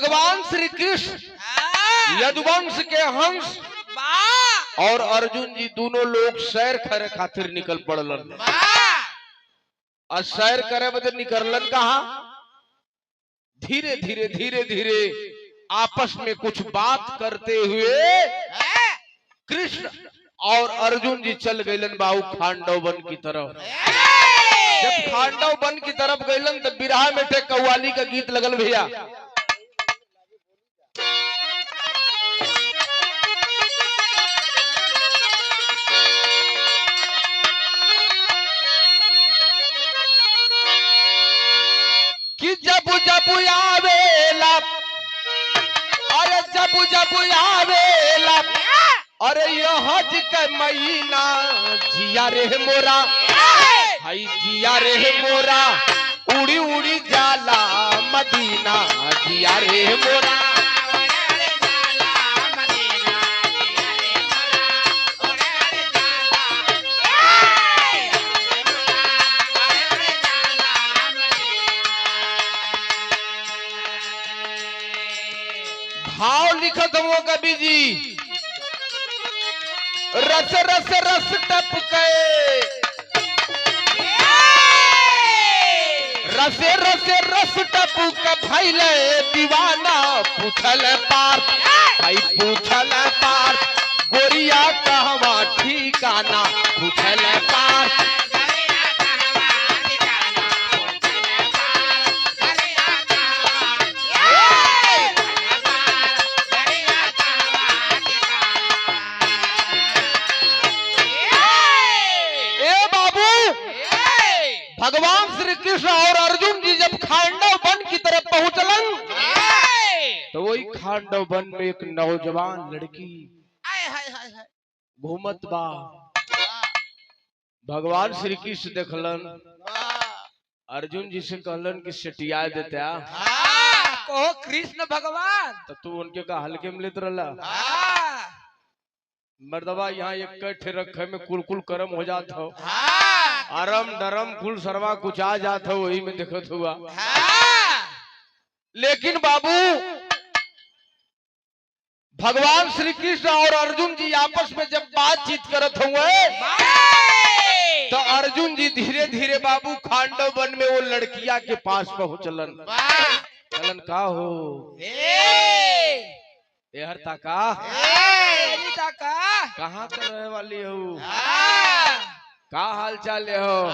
भगवान श्री कृष्ण यदुवंश के हंस और अर्जुन जी दोनों लोग सैर करे खातिर निकल पड़लन। और सैर करे बदे निकललन कहा, धीरे धीरे धीरे धीरे आपस में कुछ बात करते हुए कृष्ण और अर्जुन जी चल गईलन बाबू खांडव वन की तरफ। जब खांडव वन की तरफ गईलन तब बिरहा में टे कव्वाली का गीत लगल भैया। कि जब जब आवेला, अरे जब जब आवेला, अरे यह हज के महीना जिया रे मोरा, हाय जिया रे मोरा, उड़ी उड़ी जाला मदीना जिया रे मोरा। भाव लिखत हो कवि जी, रस रस रस टपके, रसे रसे रस टपके भइले दीवाना, पूछल पार भाई पूछल पार, गोरिया कहवा ठिकाना, पूछल पार। भगवान श्री कृष्ण और अर्जुन जी जब खांडव वन की तरफ पहुंचलन तो वही खांडव वन में एक नौजवान लड़की घूमत बा। भगवान श्री कृष्ण देखलन, अर्जुन जी से कहलन कि सेटिया देता कहो कृष्ण भगवान, तो तू उनके का हल्के में लेत रहला। मर्दबा यहाँ एक कट्ठे रखे में कुल करम हो जात हो, आरम डरम कुल सरवा कुछ आ जात हो, वही में देखत हुआ। लेकिन बाबू भगवान श्री कृष्ण और अर्जुन जी आपस में जब बातचीत करत हुए तो अर्जुन जी धीरे धीरे बाबू खांडव वन में वो लड़किया के पास पहुंचलन। चलन का हो हर ताका कहाँ कर रहे वाली हो, का हाल चाल हो,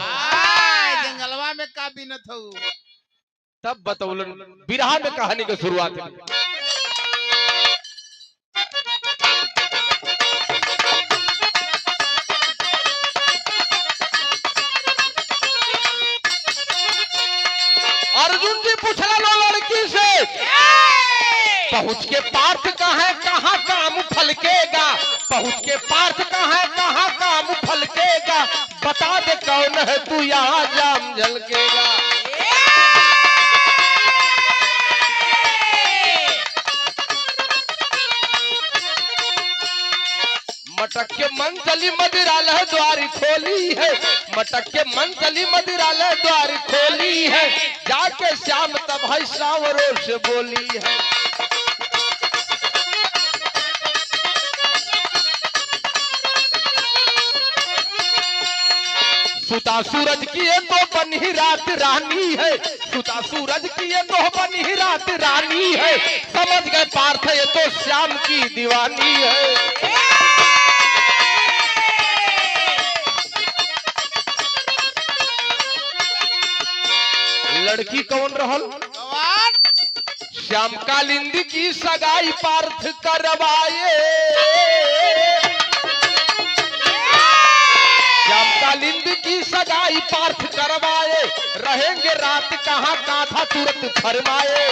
जंगलवा में का बिनत हो। तब बतौलन बिरहा में कहानी की शुरुआत है। अर्जुन जी पूछला लो लड़की से, पहुंच के पार्थ कहाँ काम फलकेगा, पहुंच के पार्थ कहाँ काम फलकेगा, बता दे कौन है तू यहाँ जाम झलकेगा। मटक के मन चली मदिरालय द्वारी खोली है, मटक के मन चली मदिरालय द्वारी खोली है, जाके श्याम तब है सांवरों से बोली है। सुता सूरज की ये तो बनी रात रानी है, सुता सूरज की ये तो बनी रात रानी है, समझ गए पार्थ ये तो श्याम की दीवानी है। लड़की कौन रहल, श्याम कालिंदी की सगाई पार्थ करवाए, श्याम कालिंदी की सगाई पार्थ करवाए, रहेंगे रात कहाँ कांधा तुरंत फरमाए।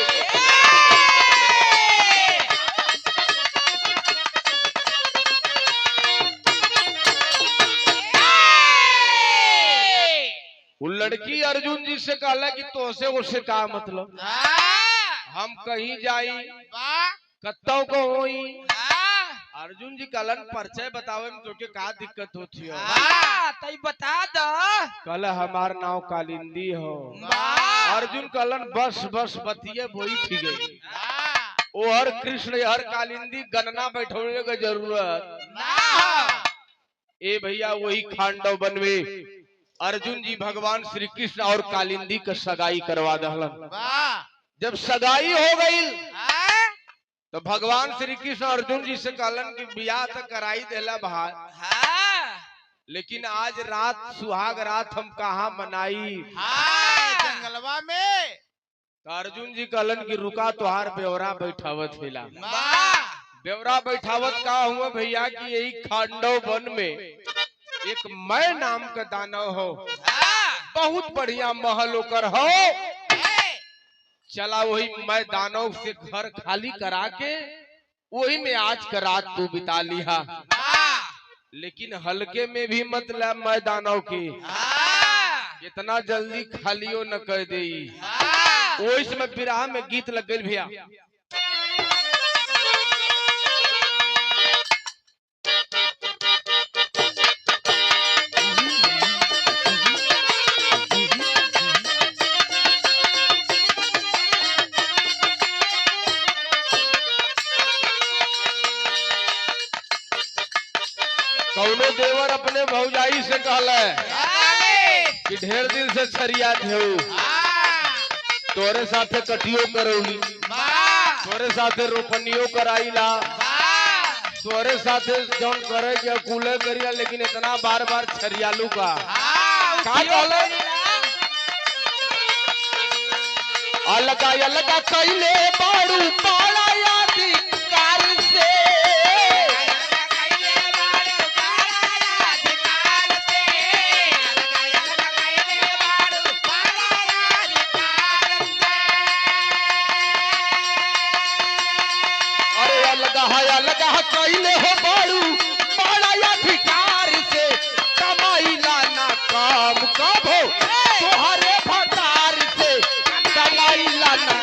वो लड़की अर्जुन जी से कहला कि तोसे उससे का मतलब, हम कहीं जाई कत्तों को होई। अर्जुन जी कहलन परिचय बतावे में तोके का दिक्कत होती है, तई बता दो। कल हमार नाव कालिंदी हो। अर्जुन कहलन बस बस बतिये वही थी गई। वो हर कृष्ण हर कालिंदी गणना बैठोने का जरूरत ना ए भैया। वही खांडव वन में अर्जुन जी भगवान श्री कृष्ण और कालिंदी का सगाई करवा दहलन। वाह जब सगाई हो गई हाँ तो भगवान श्री कृष्ण अर्जुन जी से कहलन कि बियाह तो कराई देला भाई, हाँ लेकिन आज रात सुहाग रात हम कहाँ मनाई। हाँ जंगलवा में तो अर्जुन जी कहलन कि रुका तुहार ब्यौरा बैठावत हिला। वाह ब्यौरा बैठावत का हुआ भैया कि यही खांडव वन में एक मैं नाम का दानव हो, हाँ बहुत बढ़िया महल होकर हो। चला वही मैं दानव से घर खाली करा के वही में आज का रात तू बिता लिहा, वाह लेकिन हल्के में भी मतलब मैं दानव की हाँ इतना जल्दी खालियो न कर दे। हाँ वो इसमें विराह में गीत लग गई भैया। कौनो देवर अपने भौजाई से कहला कि ढेर दिन से छरिया थे, तोरे साथे कटियो करौली, तोरे साथे रोपनियो कराईला, तोरे साथे जौन करे के कूले करिया, लेकिन इतना बार बार छरियालू का कहले अलगा अलगा कैले बाड़ू पाड़ा अधिकार से। लगा कैले हो बाड़ू बड़ा अधिकार से, कमाईला ना काम कब हो तोहरे भतार से, कमाईला ना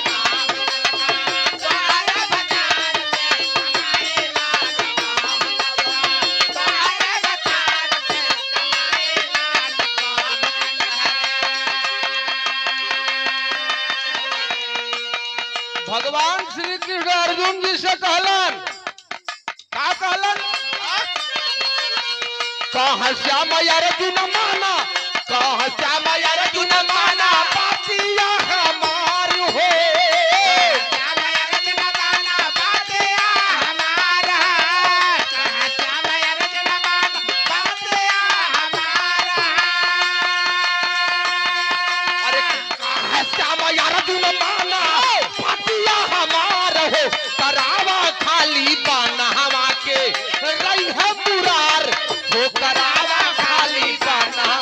भगवान श्री कृष्ण अर्जुन जी से कहलन का कहलन कहा श्याम अर्जुन माना, कहा श्याम अर्जुन माना बातिया हमार हो। अरे कहा श्याम अर्जुन माना बातिया हमार हो, करावा खाली बनहवा के रही है मुरार हो, करावा खाली बना।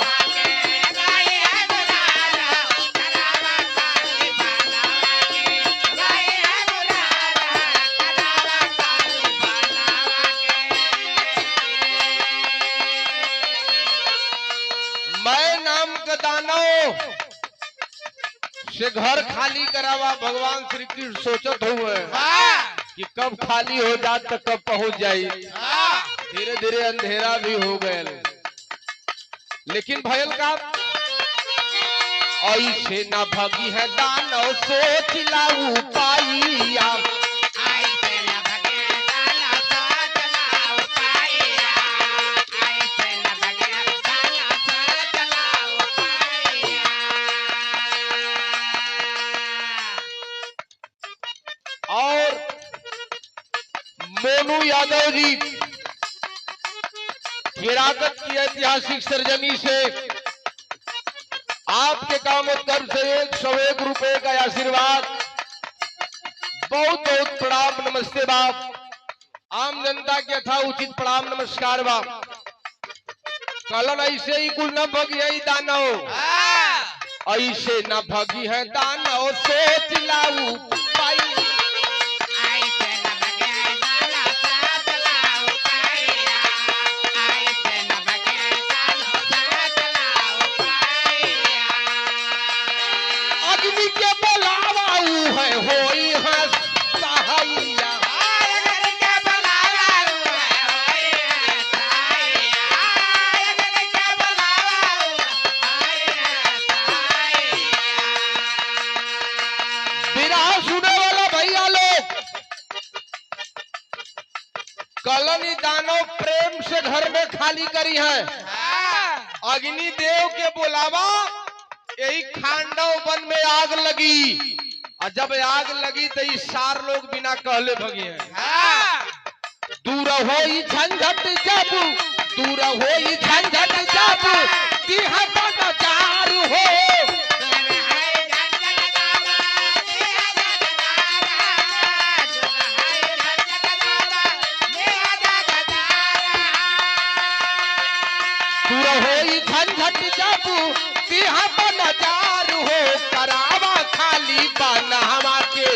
मैं नाम का दानव से घर खाली करावा भगवान श्री कृष्ण सोचत हुए कि कब खाली हो जात तो कब पहुंच जाई। धीरे धीरे अंधेरा भी हो गया, लेकिन भयल का ऐसे न भगी है दानव सोच लाऊ पाइया। और मोनू यादव जी हिराकत की ऐतिहासिक सर्जनी से आपके कामोत्तर से 101 रुपए का आशीर्वाद, बहुत बहुत प्रणाम नमस्ते बाप। आम जनता के था उचित प्रणाम नमस्कार बाप। कलन ऐसे ही कुल न भगी है दानव, ऐसे न भगी है दानव सोच लाऊ पाई। अग्नि के बोलावा है होई है सहाइया। विरासु कलन दानव प्रेम से घर में खाली करी है। अग्नि देव के बुलावा यही खांडव वन में आग लगी और जब आग लगी तो ये सार लोग बिना कहले भगे हैं। दूर होई झंझट जब दूर होई झंझट जब दिहा नजार हो दूर होई झंझट जब दिहा नजार हो करावा खाली बनवा के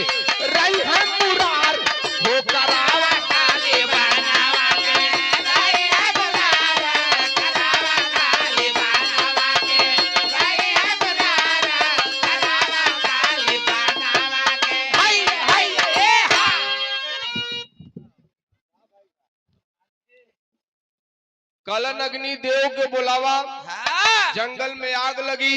रही है मुरार हो करावा खाली बनवा के रही है मुरार करावा खाली बनवा के रही है मुरार करावा खाली बनवा के हाय हाय ए हा कलन अग्नि देव के बुलावा जंगल में आग लगी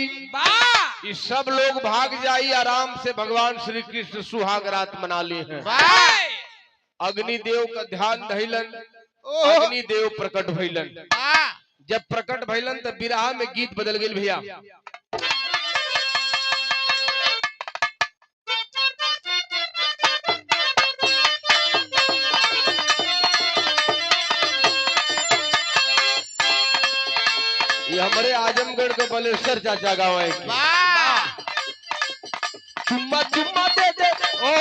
ये सब लोग भाग जाई आराम से भगवान श्री कृष्ण सुहाग रात मना ले हैं। अग्नि देव का ध्यान धैलन अग्नि देव प्रकट भइलन। जब प्रकट भइलन तब विरह में गीत बदल गई भैया। ये हमारे आजमगढ़ के बलेश्वर चाचा गाँव है। चुम्मा चुम्मा दे दे ओ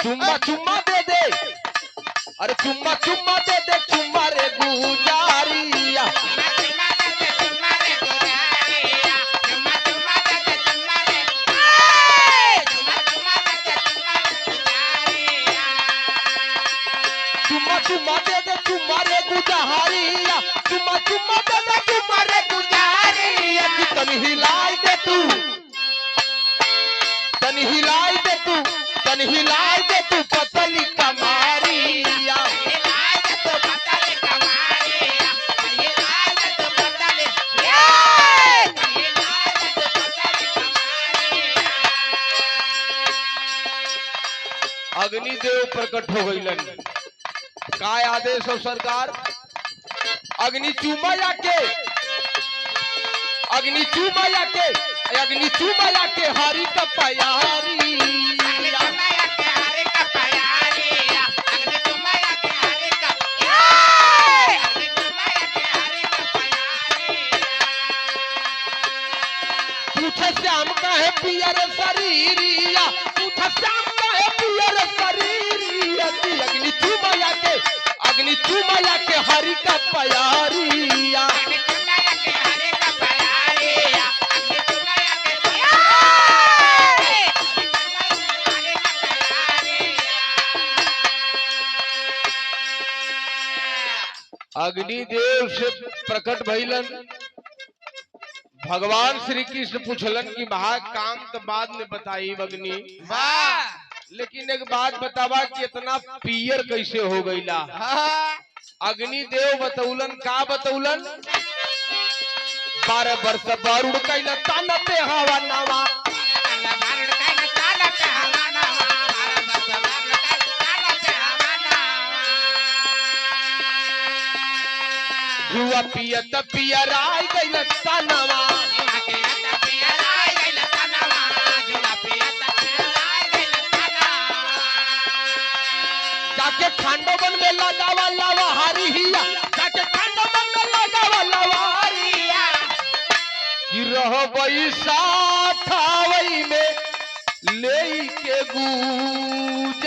चुम्मा चुम्मा दे दे अरे चुम्मा चुम्मा दे दे चुम्मा रे गुजारिया चुम्मा चुम्मा दे दे चुम्मा रे गुजारिया चुम्मा चुम्मा दे दे चुम्मा रे गुजारिया तनी हिलाई दे तू तनी हिलाई दे तू तनी हिलाई दे तू पतली कमारिया हिलाई दे तू पतली कमारिया हिलाई दे तू पतली हिलाई दे तू पतली कमारिया। अग्निदेव प्रकट हो गइलन। काय आदेश हो सरकार अग्नि चुमाया के अग्नि चुमाया के अग्नि चुमाया के हरि का प्यारी पूछे श्याम का है पियर शरीरिया पूछे श्याम का है पियर शरीरिया अग्नि चुमाया के हरि का प्यारिया अग्निदेव से प्रकट भइलन। भगवान श्री कृष्ण पूछलन कि महा काम तो बाद में बताई अग्नि लेकिन एक बात बतावा कि इतना पियर कैसे हो गईला। अग्निदेव बतौलन का बतौलन 12 वर्ष बारूद कैला ताना पे हवा नवा जुआ पियत पियराई गइल तनवा जाके खांडवन में लगावा लावा हरिया जाके खांडवन में लगावा लावा हरिया कि रहबई साथ आवई में लेई के गुजारिया।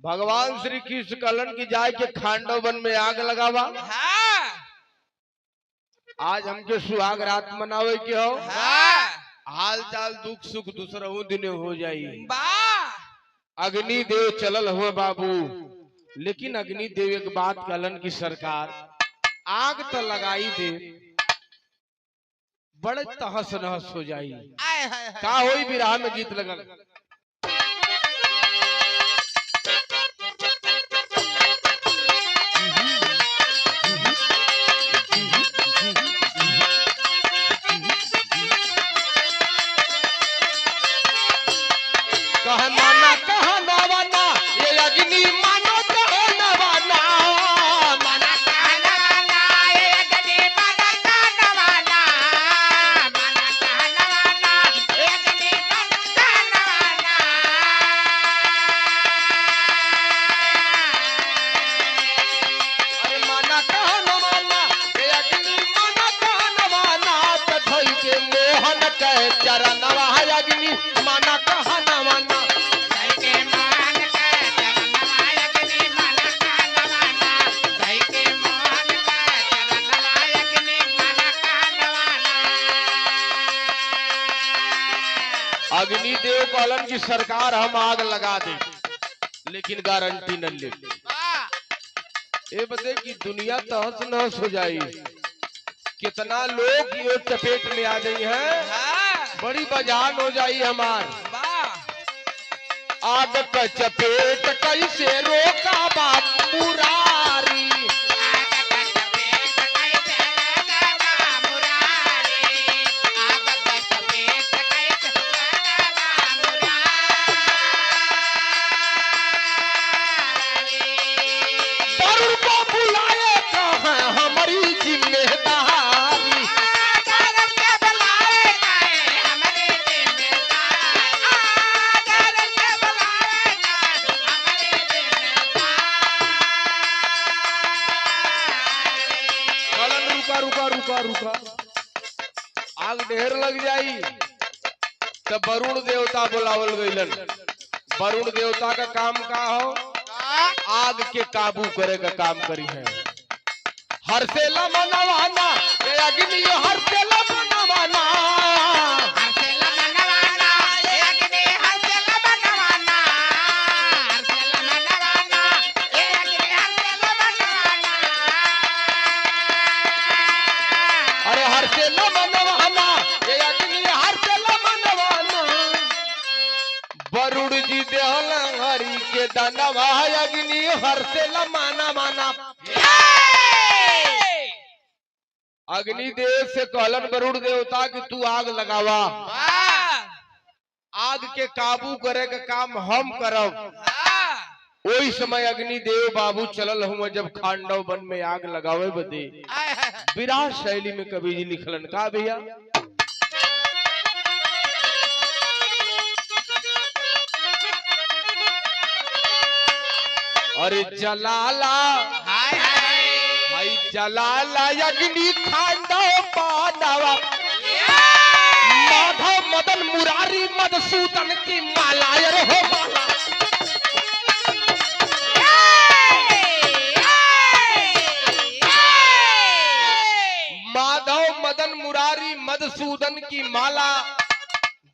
भगवान श्री कृष्ण कलन की जाए के खांडव वन में आग लगावा। आज हमके सुहाग रात मनावे के हो हाल चाल दुख सुख दूसरा दिन हो जाई। अग्निदेव चलल हुए बाबू लेकिन अग्निदेव एक बात कलन की सरकार आग तो लगाई दे बड़े तहस नहस हो जाई का होई विराह में गीत लगल। कह माना कहा नवाना ये अग्नि मानो कहा नवाना मना कहनवाना ये अग्नि मना कहनवाना मना कहनवाना ये अग्नि मना कहनवाना अरे माना कहा नवाना ये अग्नि माना कहा नवाना तथई के मोहन के चरणवा अग्नि माना कहा नवाना जय के मोहन के चरणवा अग्नि मना कहनवाना जय के मोहन के चरणवा अग्नि मना कहनवाना अग्निदेव कहलन की सरकार हम आग लगा दे लेकिन गारंटी न ले वाह ये बते कि दुनिया तहस नहस हो जाई कितना लोग ये चपेट में आ गई है हां बड़ी बजान हो जाई हमार वाह आग का चपेट कैसे रोका बाप मुरारी आग का चपेट कैसे रोका मुरारी आग का चपेट कैसे रोका मुरारी वरुण को बुलाए कहाँ हमारी जिम्मेदारी आदर के बुलाए काहे हमरे जिम्मेदार आदर के बुलाए काहे हमरे जिम्मेदार कलन रुका रुका रुका रुका आग ढेर लग जाई तब वरुण देवता बुलावल गईलन वरुण देवता का काम का हो आग के काबू करे का काम करी है हर्षेला मनवाना ये अग्नि हर्षेला मनवाना हर्षला मनवाना ये अग्नि हर्षला मनवाना हर्षला मनवाना ये अग्नि हर्षला मनवाना अरे हर्षेला मनवाना ये अग्नि हर्षेला मनवाना वरुण जी देहल हरि के दानवा अग्नि हर्षेला मनवाना अग्निदेव से कहलन वरुण देवता कि तू आग लगावा वाह आग के काबू करे का काम हम करब वाह वही समय अग्निदेव बाबू चलल हुआ जब खांडव वन में आग लगावे बदे विराट शैली में कवि जी लिखलन का भैया अरे जलाला हाय हाय भाई जलाला अग्नि खांडव पांडवा माधव मदन मुरारी मधुसूदन की माला रे हो माला माधव मदन मुरारी मधुसूदन की माला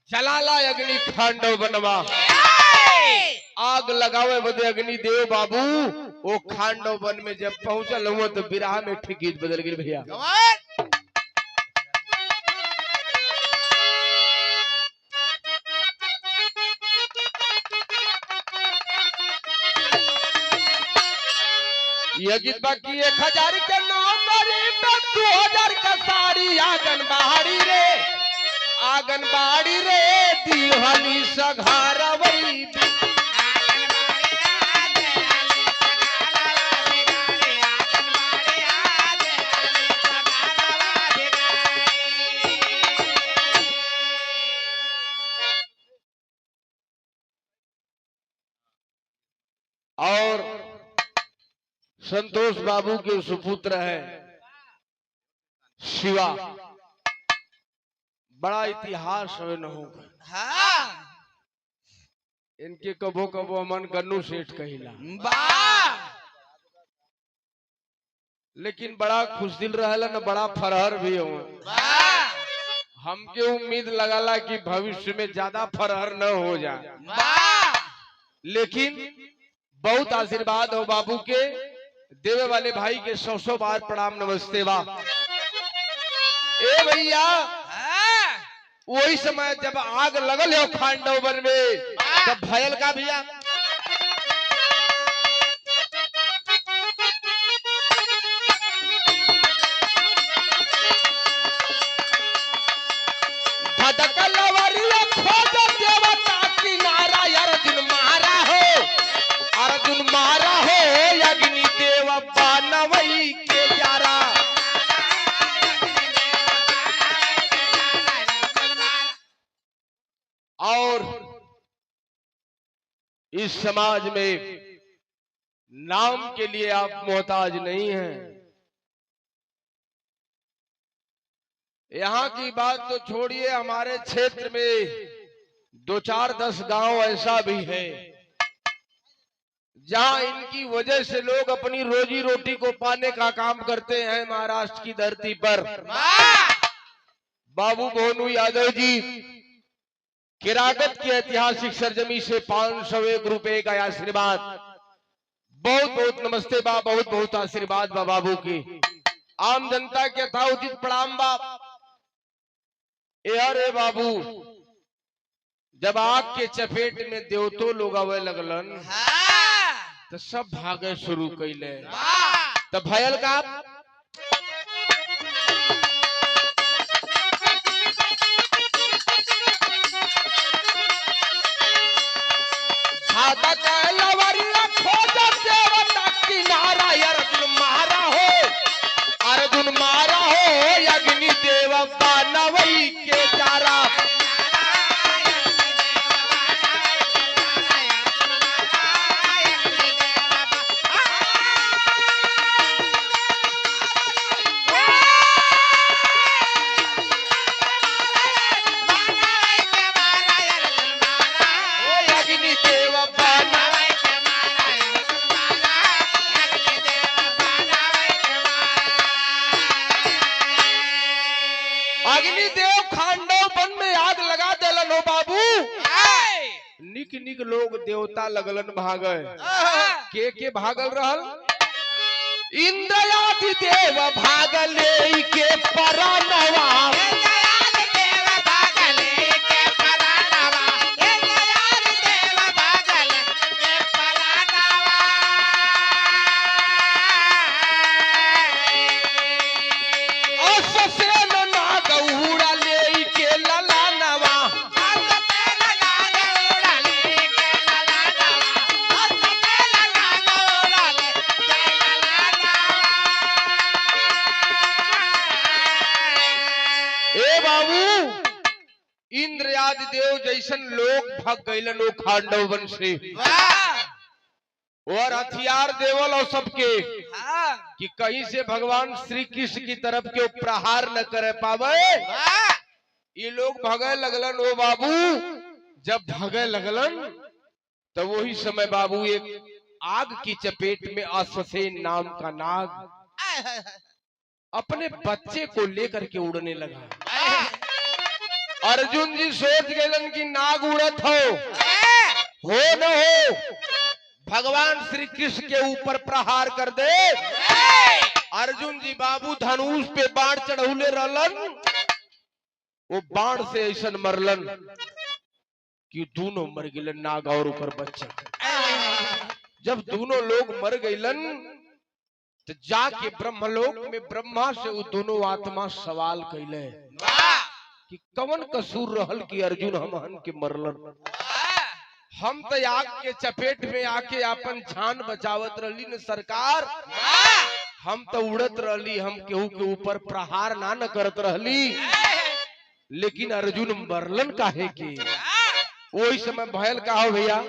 जलाला अग्नि खांडव बनवा आग लगावे बदे अग्निदेव बाबू वो खांडव वन में जब पहुंचल हुआ तो बिराह में ठिकीट बदल गई भैया ये गीत बाकी 1000 के नंबर पे 2000 का साड़ी आंगनबाड़ी रे दिहली सघारवई और संतोष बाबू के सुपुत्र है शिवा बड़ा इतिहास न होगा हाँ इनके कबो कबो मन गन्नू सेठ कहिला वाह लेकिन बड़ा खुश दिल रहला न बड़ा फरहर भी हो वाह हमके उम्मीद लगाला कि भविष्य में ज्यादा फरहर न हो जाए वाह लेकिन बहुत आशीर्वाद हो बाबू के देवे वाले भाई के 100 बार प्रणाम नमस्ते बा ए भैया हाँ वही समय जब आग लगल है खांडव वन में तब भयल का भैया धधकल वरिया खोज देवता किनारा यार मारा हो अग्निदेव बानवई के यारा। और इस समाज में नाम के लिए आप मोहताज नहीं हैं। यहाँ की बात तो छोड़िए, हमारे क्षेत्र में 2-4-10 गांव ऐसा भी है जहां इनकी वजह से लोग अपनी रोजी रोटी को पाने का काम करते हैं। महाराष्ट्र की धरती पर बाबू मोनू यादव जी किरागत की ऐतिहासिक सरजमी से 501 रुपए का आशीर्वाद। बहुत बहुत नमस्ते बा, बहुत बहुत आशीर्वाद बा बाबू की। आम जनता के था उचित प्रणाम बा। अरे बाबू, जब आग के चपेट में देवतो लोग आवे लगलन तो सब भागे शुरू कैले। तो भयल का अर्जुन मारा हो अग्निदेव बानवई के जारा। अग्निदेव खांडव वन में आग लगा देलन हो बाबू। निक निक लोग देवता लगलन भागे। के भागल रहल? इंद्रयादि देव भागले के परानवा। इंद्र आदि देव जैसन लोग भाग गईलन वो खांडव वन से। और हथियार देवल और सबके कि कहीं से भगवान श्री कृष्ण की तरफ के प्रहार न कर पावे। ये लोग भागे लगलन ओ बाबू। जब भागे लगलन तो वही समय बाबू एक आग की चपेट में अश्वसेन नाम का नाग अपने बच्चे को लेकर के उड़ने लगा। अर्जुन जी सोच गए कि नाग उड़त हो न हो भगवान श्री कृष्ण के ऊपर प्रहार कर दे। अर्जुन जी बाबू धनुष पे बाण चढ़ौले रहलन। वो बाण से ऐसा मरलन कि दोनों मर गए, नाग और ऊपर बच्चा। जब दोनों लोग मर गईलन तो जाके ब्रह्मलोक में ब्रह्मा से वो दोनों आत्मा सवाल कैले कि कवन कसूर रहल कि अर्जुन हमहन के मरलन। हम तो आग के चपेट में आके अपन जान बचावत रहली न सरकार। हम तो उड़त रहली, हम केहू के ऊपर प्रहार ना न करत रहली, लेकिन अर्जुन मरलन काहे के? वही समय भयल का हो भैया।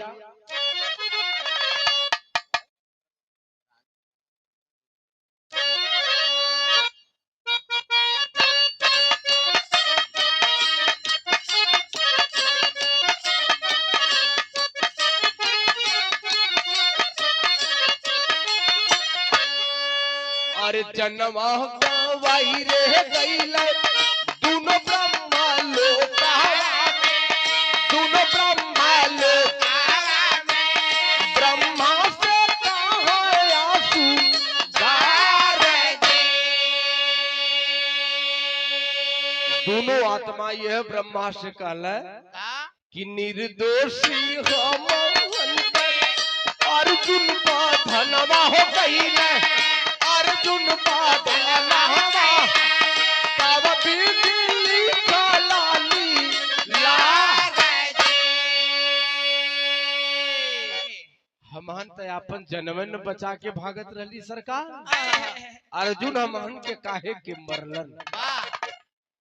अरे जन्मा गवाई रे गईले दोनों ब्रह्मा लोकावा में, दोनों ब्रह्मा लोकावा में। ब्रह्मा से कहाँ आंसू गार दे। दोनों आत्मा यह ब्रह्मा से कहला कि निर्दोषी हम अर्जुन का धनवा हो गईले। अर्जुन हमहन तो अपन जनवन बचा के भागत रहली सरकार। अर्जुन हमहन के काहे के मरलन।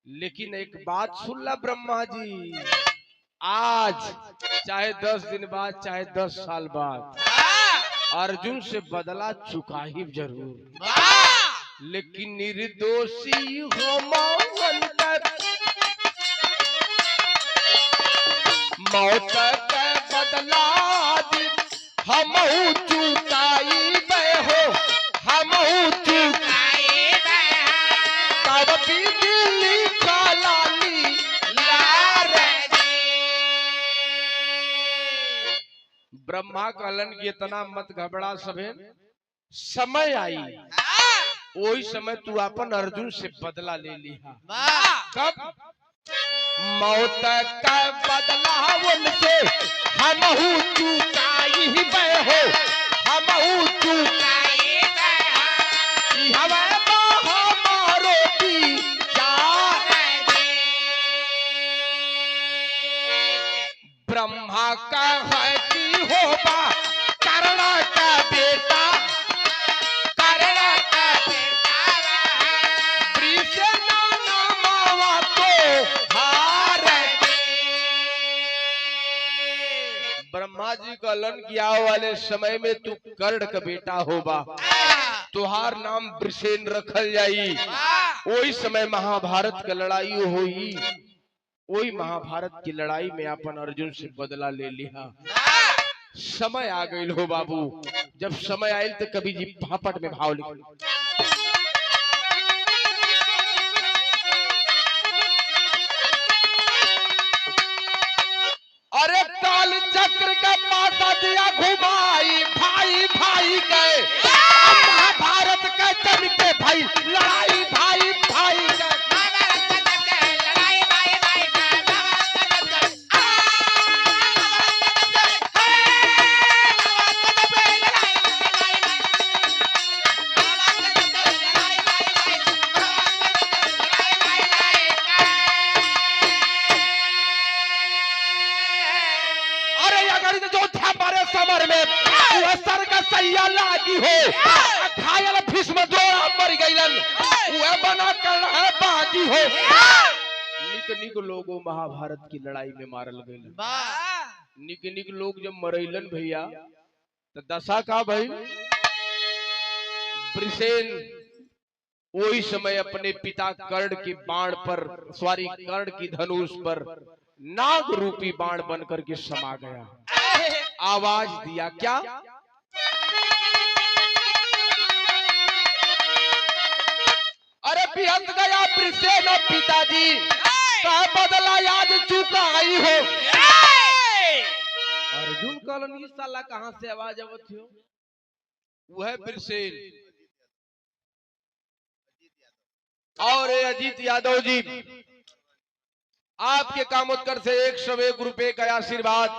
लेकिन एक बात सुन ला ब्रह्मा जी, आज चाहे 10 दिन बाद चाहे 10 साल बाद अर्जुन से बदला चुका ही जरूर, लेकिन निर्दोषी हो मौत का बदला हम चुकाई हो, हम चुकाई तब भी दिल्ली कालानी लार। ब्रह्मा कहलन कि इतना मत घबरा सभे, समय आई वही समय तू अपन अर्जुन से बदला ले लिया। कब? मौत का बदला उनसे हम चुकाई हो, हम चुकाई हमारो की ब्रह्मा का है कि होगा कर्ण का बेटा, कर्ण का मावा तो हार। ब्रह्मा जी कहलन कि आने वाले समय में तू कर्ण का बेटा होगा, तुहार नाम वृषेण रखल जाई। वही समय महाभारत का लड़ाई हुई, वही महाभारत की लड़ाई में अपन अर्जुन से बदला ले लिया। समय आ गई हो बाबू, जब समय आयल तो कभी जी भापट में भाव लिख। अरे काल चक्र का पासा दिया घुमाई, भाई भाई गए महाभारत का जम के भाई लड़ाई, भाई भाई गए। समर में वह सर का सैया लागी हो, घायल भीष्म द्रोण मर गईलन, वह बना कर है बागी हो। निक निक लोगों महाभारत की लड़ाई में मारल गईलन। निक निक लोग जब मरैलन भैया तो दशा का भाई वृषेण वही समय अपने पिता कर्ण की बाण पर, सॉरी कर्ण की धनुष पर नाग रूपी बाण बनकर के समा गया। आवाज दिया क्या? अरे बिहत गया वृषेण पिताजी का बदला याद चुकाई हो। अर्जुन कहलन इस साला कहां से आवाज आवत हो? वह वृषेण और अजीत यादव जी, आपके कामोत्कर से 101 रुपए का आशीर्वाद,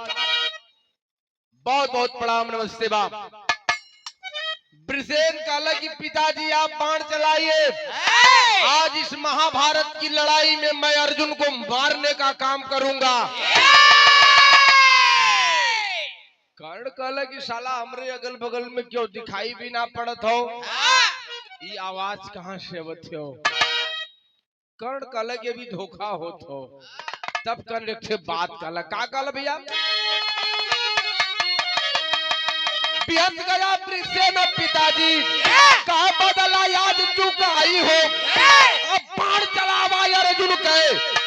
बहुत बहुत प्रणाम, नमस्ते बाप। वृषेण कहला कि पिताजी आप बाण चलाइए, आज इस महाभारत की लड़ाई में मैं अर्जुन को मारने का काम करूंगा। कर्ण कहला कि साला हमरे अगल बगल में क्यों दिखाई भी ना पड़त हो, ये आवाज कहां से आवत हो? कर्ण कहला कि अभी धोखा होत हो। तब कर्ण एक बात कहला, का कहला भैया? बिहत गया वृषेण पिताजी का बदला याद चुकाई हो। अब बाण चलावा अर्जुन के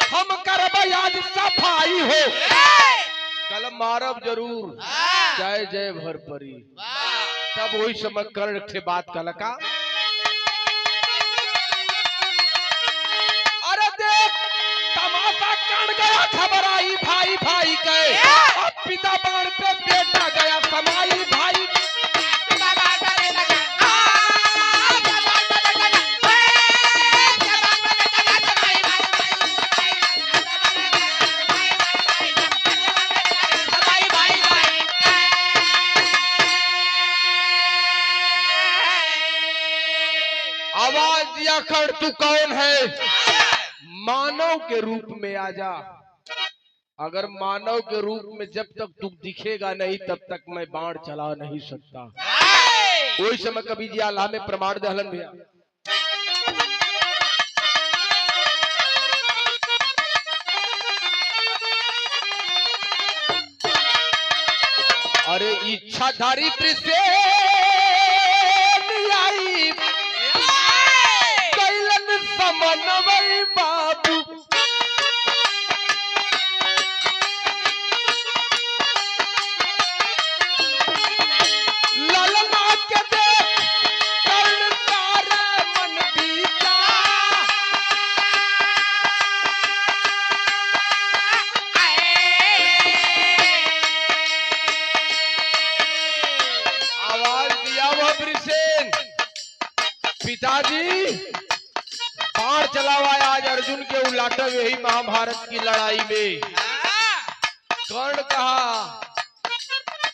हम करब याद सफाई हो। कल मारब जरूर जय जय भर परी। तब वही समय कर्ण के बात कहला, का अरे देख तमाशा कर्ण गया, खबर आई भाई भाई के, अब पिता बाण पे बेटा गया समाई भाई। आवाज दिया कर्ण तू कौन है? मानव के रूप में आजा। अगर मानव के रूप में जब तक तू दिखेगा नहीं तब तक मैं बाण चला नहीं सकता। कोई समय कभी जी आल्हा में प्रमाण दहलन भैया। अरे इच्छाधारी आई कैलन समन्वय बाबू ललना के देख कर्ण तारे मन बीता। आवाज दिया वह ब्रिसेन, पिताजी बाण चलावा आज अर्जुन के उलाटा यही महाभारत की लड़ाई में। कर्ण कहा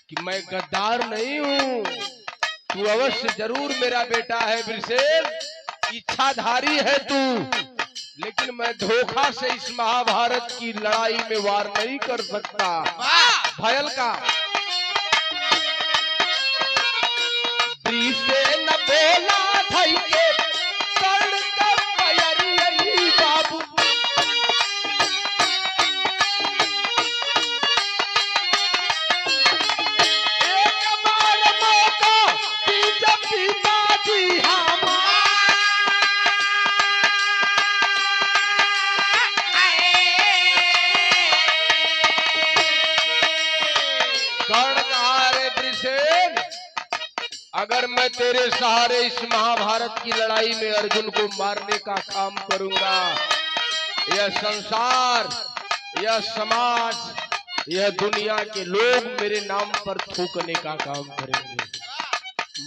कि मैं गद्दार नहीं हूँ, तू अवश्य जरूर मेरा बेटा है ब्रिसेन, इच्छाधारी है तू, लेकिन मैं धोखा से इस महाभारत की लड़ाई में वार नहीं कर सकता। भयल का ब्रिसेन बोला थई के कर्ण का पैरी बाबू। एक बार मौका दीजिए पिताजी हमारा। कर्ण कहा रे ब्रिसेन, अगर मैं तेरे सहारे इस महाभारत की लड़ाई में अर्जुन को मारने का काम करूंगा, यह संसार, यह समाज, यह दुनिया के लोग मेरे नाम पर थूकने का काम करेंगे।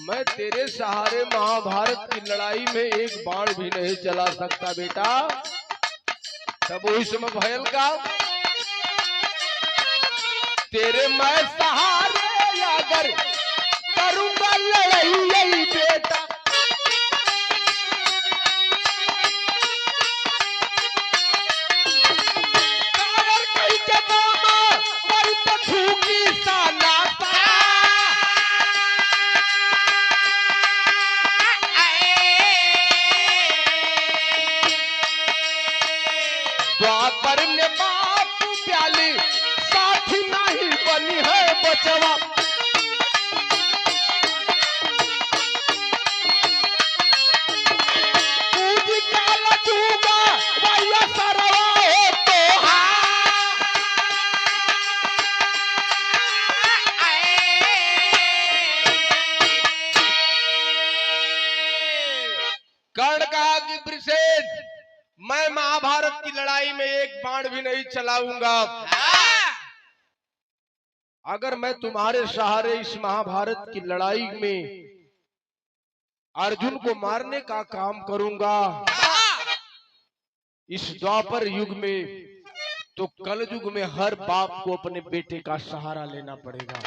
मैं तेरे सहारे महाभारत की लड़ाई में एक बाण भी नहीं चला सकता बेटा। तब वही समय भयल का तेरे मैं सहारे अगर करूंगा लड़ाई यही बेटा। कावर कई के दामा वही तो थूकी सा नाता। द्वापर ने बाप प्याली साथी नहीं बनी है बचवा। कर्ण कहा कि ब्रिसेन, मैं महाभारत की लड़ाई में एक बाण भी नहीं चलाऊंगा। अगर मैं तुम्हारे सहारे इस महाभारत की लड़ाई में अर्जुन को मारने का काम करूंगा इस द्वापर युग में, तो कल युग में हर बाप को अपने बेटे का सहारा लेना पड़ेगा।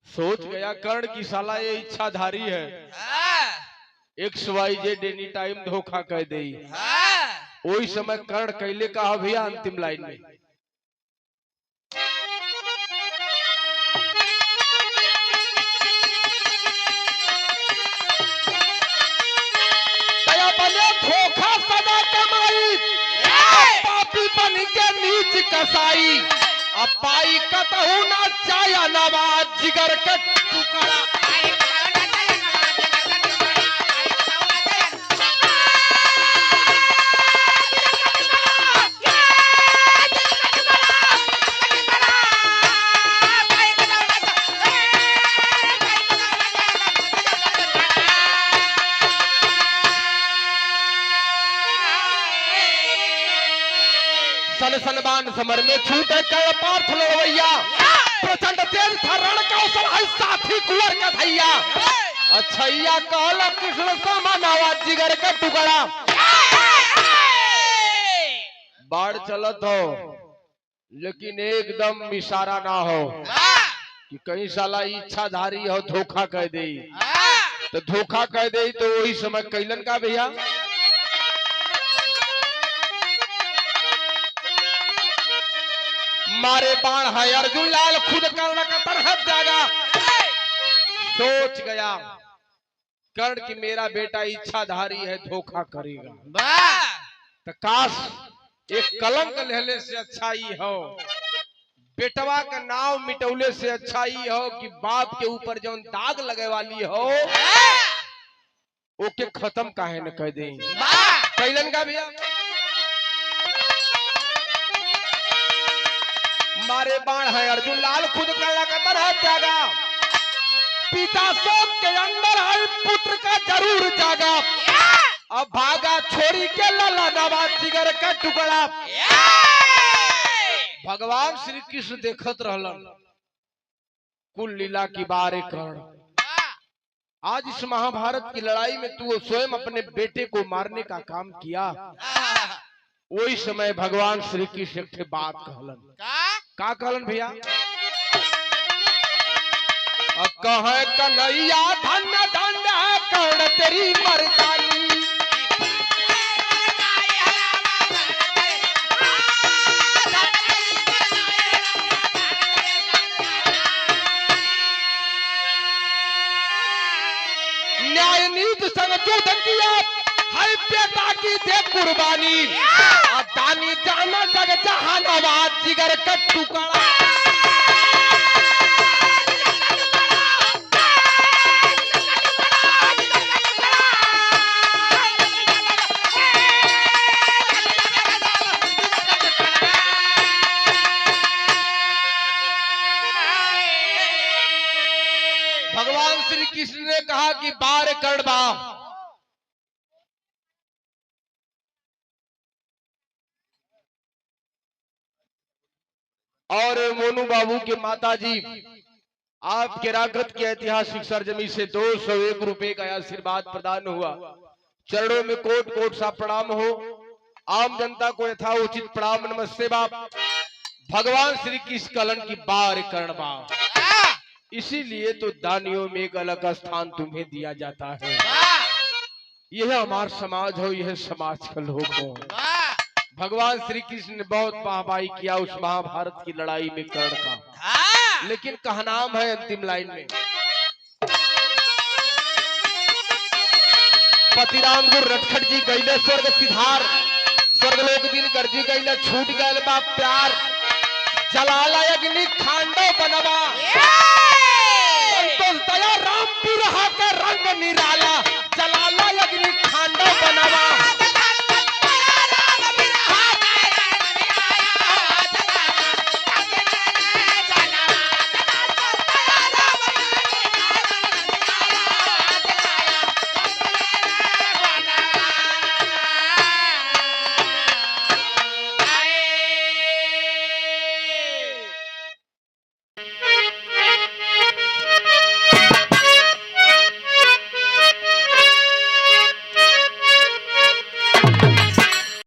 सोच गया कर्ण की साला ये इच्छाधारी है, XYZ एनी टाइम धोखा कह दे। वही समय कर्ण कैले का भैया अंतिम लाइन में धोखा सदा कमाई, पापी बन के नीच कसाई, अब पाई कतहु ना चाया नवाज जिगर के टुकड़ा। सन सनबान समर में छूटे कर पार्थ लड़वैया, प्रचंड तेज था रण कौशल है साथी कुंवर का भैया। अच्छैया कहला कृष्ण समानावा जिगर का टुकड़ा। बाढ़ चलत हो लेकिन एकदम इशारा ना हो कि कहीं साला इच्छाधारी हो धोखा कह दे, तो धोखा कह दे तो वही समय कैलन का भैया मारे बाण है अर्जुन लाल खुद कर्ण का तरहत जागा। सोच गया कर्ण की मेरा बेटा इच्छाधारी है, धोखा करेगा। तो काश एक कलंक लेने से अच्छा ही हो, बेटवा का नाव मिटौले से अच्छा ही हो कि बाप के ऊपर जो दाग लगे वाली हो ओके खत्म काहे न कह दे। कैलन का भैया मारे बाण है अर्जुन लाल खुद कर्ण का तरह त्यागा। पिता शोक के अंदर है पुत्र का जरूर जागा। अब भागा छोरी के लला नवाज जिगर का टुकड़ा। भगवान श्री कृष्ण देखत रहलन कुल लीला की बारे कर्ण। आज इस महाभारत की लड़ाई में तू स्वयं अपने बेटे को मारने का काम किया। वही समय भगवान श्री कृष्ण एक बात कहलन। का कहलन भैया? कहे कन्हैया धन्य धन्य है कर्ण तेरी मर्दानी। न्याय नीति संयुक्त किया है बेटा की दे कुर्बानी। दानी जाना जग जहानाबाद जिगर का टुकड़ा। भगवान श्री कृष्ण ने कहा कि बार कर्ण बा। और मोनू बाबू के माताजी आपके रागत की ऐतिहासिक सरजमी से 201 रुपए का आशीर्वाद प्रदान हुआ। चरणों में कोट कोट सा प्रणाम हो। आम जनता को यथा उचित प्रणाम नमस्ते बाप। भगवान श्री कृष्ण कलन की बार कर्ण बाप। इसीलिए तो दानियों में एक अलग स्थान तुम्हें दिया जाता है। यह हमारा समाज हो, यह समाज का लोग हो। भगवान श्री कृष्ण ने बहुत वाहवाही किया उस महाभारत की लड़ाई में कर्ण का। लेकिन कहा नाम है अंतिम लाइन में पतिराम गुरु नटखट जी गईले स्वर्ग सिधार। स्वर्गलोक दिन कर जी गईले छूट गए बा प्यार। जलाला अग्नि खांडो बनवा संतोष दया राम पुरहा का रंग निराला। जलाला अग्नि